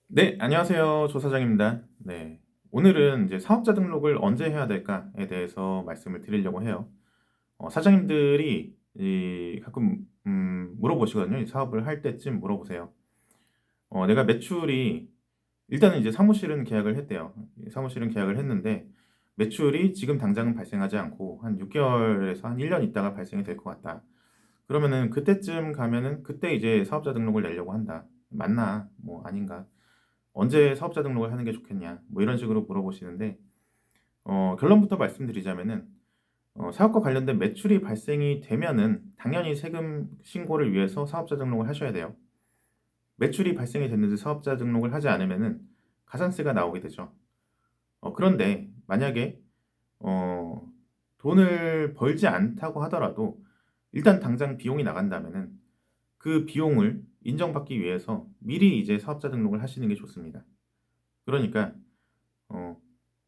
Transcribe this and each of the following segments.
네, 안녕하세요. 조 사장입니다. 네. 오늘은 이제 사업자 등록을 언제 해야 될까에 대해서 말씀을 드리려고 해요. 사장님들이 가끔 물어보시거든요. 이 사업을 할 때쯤 물어보세요. 내가 매출이 일단은 이제 사무실은 계약을 했대요. 사무실은 계약을 했는데 매출이 지금 당장은 발생하지 않고 한 6개월에서 한 1년 있다가 발생이 될 것 같다. 그러면은 그때쯤 가면은 그때 이제 사업자 등록을 내려고 한다. 맞나? 뭐 아닌가? 언제 사업자 등록을 하는 게 좋겠냐? 뭐 이런 식으로 물어보시는데 결론부터 말씀드리자면은 사업과 관련된 매출이 발생이 되면은 당연히 세금 신고를 위해서 사업자 등록을 하셔야 돼요. 매출이 발생이 됐는데 사업자 등록을 하지 않으면은 가산세가 나오게 되죠. 그런데 만약에 어, 돈을 벌지 않다고 하더라도 일단 당장 비용이 나간다면은 그 비용을 인정받기 위해서 미리 이제 사업자 등록을 하시는 게 좋습니다. 그러니까 어,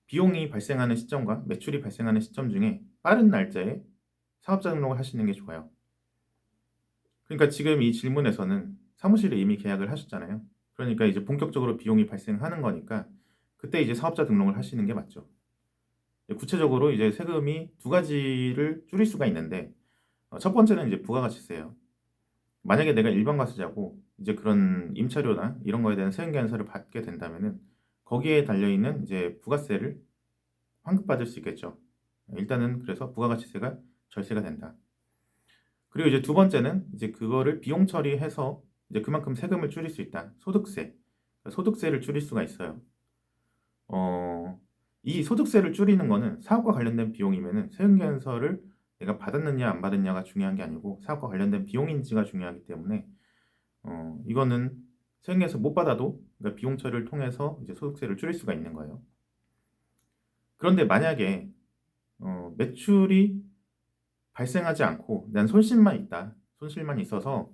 비용이 발생하는 시점과 매출이 발생하는 시점 중에 빠른 날짜에 사업자 등록을 하시는 게 좋아요. 그러니까 지금 이 질문에서는 사무실에 이미 계약을 하셨잖아요. 그러니까 이제 본격적으로 비용이 발생하는 거니까 그때 이제 사업자 등록을 하시는 게 맞죠. 구체적으로 이제 세금이 두 가지를 줄일 수가 있는데 첫 번째는 이제 부가가치세예요. 만약에 내가 일반 과세자고 이제 그런 임차료나 이런 거에 대한 세금계산서를 받게 된다면은 거기에 달려 있는 이제 부가세를 환급받을 수 있겠죠. 일단은 그래서 부가가치세가 절세가 된다. 그리고 이제 두 번째는 이제 그거를 비용 처리해서 이제 그만큼 세금을 줄일 수 있다. 소득세. 소득세를 줄일 수가 있어요. 이 소득세를 줄이는 거는 사업과 관련된 비용이면은 세금계산서를 내가 받았느냐 안 받았느냐가 중요한 게 아니고 사업과 관련된 비용인지가 중요하기 때문에 이거는 세금계산서 못 받아도 그러니까 비용 처리를 통해서 이제 소득세를 줄일 수가 있는 거예요. 그런데 만약에 매출이 발생하지 않고 난 손실만 있다. 손실만 있어서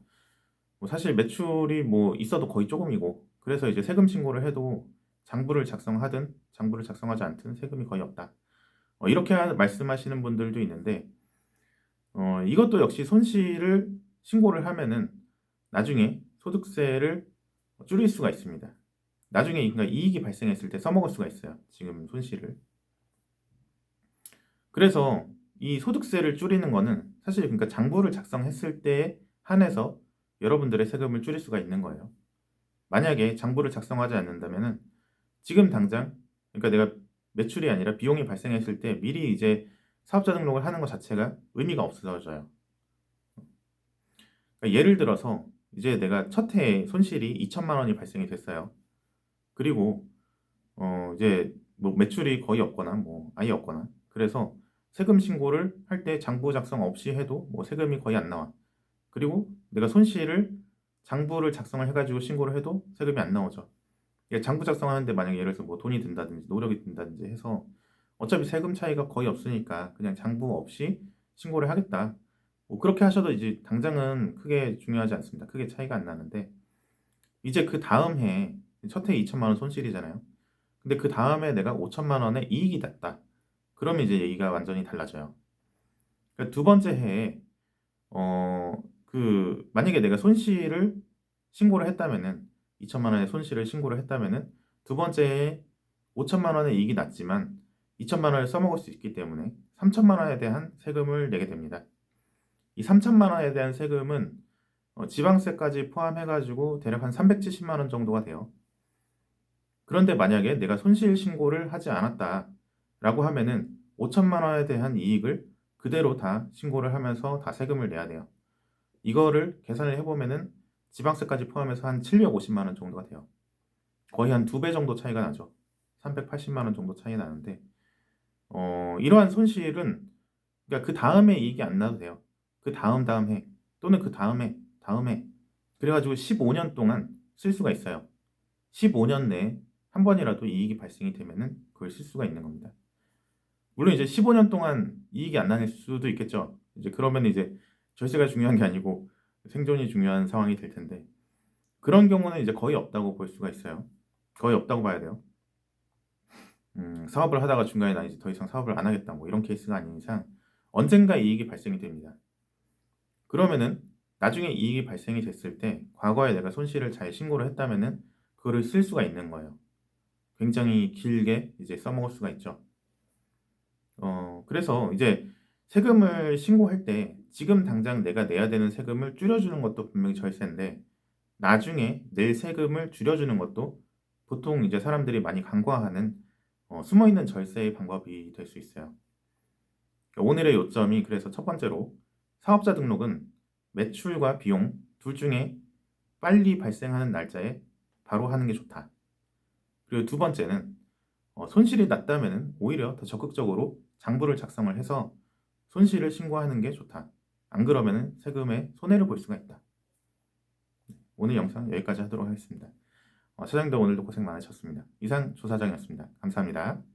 뭐 사실 매출이 뭐 있어도 거의 조금이고 그래서 이제 세금 신고를 해도 장부를 작성하든 장부를 작성하지 않든 세금이 거의 없다. 이렇게 말씀하시는 분들도 있는데 이것도 역시 손실을 신고를 하면은 나중에 소득세를 줄일 수가 있습니다. 나중에 그러니까 이익이 발생했을 때 써먹을 수가 있어요. 지금 손실을. 그래서 이 소득세를 줄이는 거는 사실 그러니까 장부를 작성했을 때에 한해서 여러분들의 세금을 줄일 수가 있는 거예요. 만약에 장부를 작성하지 않는다면은 지금 당장 그러니까 내가 매출이 아니라 비용이 발생했을 때 미리 이제 사업자 등록을 하는 것 자체가 의미가 없어져요. 그러니까 예를 들어서 이제 내가 첫 해에 손실이 2천만 원이 발생이 됐어요. 그리고 이제 뭐 매출이 거의 없거나 뭐 아예 없거나 그래서 세금 신고를 할 때 장부 작성 없이 해도 뭐 세금이 거의 안 나와. 그리고 내가 손실을 장부를 작성을 해가지고 신고를 해도 세금이 안 나오죠. 장부 작성하는데 만약에 예를 들어서 뭐 돈이 든다든지 노력이 든다든지 해서 어차피 세금 차이가 거의 없으니까 그냥 장부 없이 신고를 하겠다. 뭐 그렇게 하셔도 이제 당장은 크게 중요하지 않습니다. 크게 차이가 안 나는데 이제 그 다음 해에 첫 해에 2천만 원 손실이잖아요. 근데 그 다음에 내가 5천만 원의 이익이 났다. 그러면 이제 얘기가 완전히 달라져요. 그러니까 두 번째 해에 만약에 내가 손실을 신고를 했다면은 2천만 원의 손실을 신고를 했다면은 두 번째 해에 5천만 원의 이익이 났지만 2천만 원을 써먹을 수 있기 때문에 3천만 원에 대한 세금을 내게 됩니다. 이 3천만 원에 대한 세금은 지방세까지 포함해가지고 대략 한 370만 원 정도가 돼요. 그런데 만약에 내가 손실 신고를 하지 않았다라고 하면은 5천만 원에 대한 이익을 그대로 다 신고를 하면서 다 세금을 내야 돼요. 이거를 계산을 해보면은 지방세까지 포함해서 한 750만 원 정도가 돼요. 거의 한 두 배 정도 차이가 나죠. 380만 원 정도 차이 나는데 이러한 손실은 그러니까 그 다음에 이익이 안 나도 돼요. 그 다음 다음 해 또는 그 다음에 다음에 그래가지고 15년 동안 쓸 수가 있어요. 15년 내에 한 번이라도 이익이 발생이 되면은 그걸 쓸 수가 있는 겁니다. 물론 이제 15년 동안 이익이 안 나는 수도 있겠죠. 이제 그러면 이제 절세가 중요한 게 아니고 생존이 중요한 상황이 될 텐데 그런 경우는 이제 거의 없다고 볼 수가 있어요. 거의 없다고 봐야 돼요. 사업을 하다가 중간에 나 이제 더 이상 사업을 안 하겠다 뭐 이런 케이스가 아닌 이상 언젠가 이익이 발생이 됩니다. 그러면은 나중에 이익이 발생이 됐을 때 과거에 내가 손실을 잘 신고를 했다면은 그거를 쓸 수가 있는 거예요. 굉장히 길게 이제 써먹을 수가 있죠. 그래서 이제 세금을 신고할 때 지금 당장 내가 내야 되는 세금을 줄여주는 것도 분명히 절세인데 나중에 낼 세금을 줄여주는 것도 보통 이제 사람들이 많이 간과하는 숨어있는 절세의 방법이 될 수 있어요. 오늘의 요점이 그래서 첫 번째로 사업자 등록은 매출과 비용 둘 중에 빨리 발생하는 날짜에 바로 하는 게 좋다. 그리고 두 번째는 손실이 났다면 오히려 더 적극적으로 장부를 작성을 해서 손실을 신고하는 게 좋다. 안 그러면 세금에 손해를 볼 수가 있다. 오늘 영상 여기까지 하도록 하겠습니다. 사장님도 오늘도 고생 많으셨습니다. 이상 조 사장이었습니다. 감사합니다.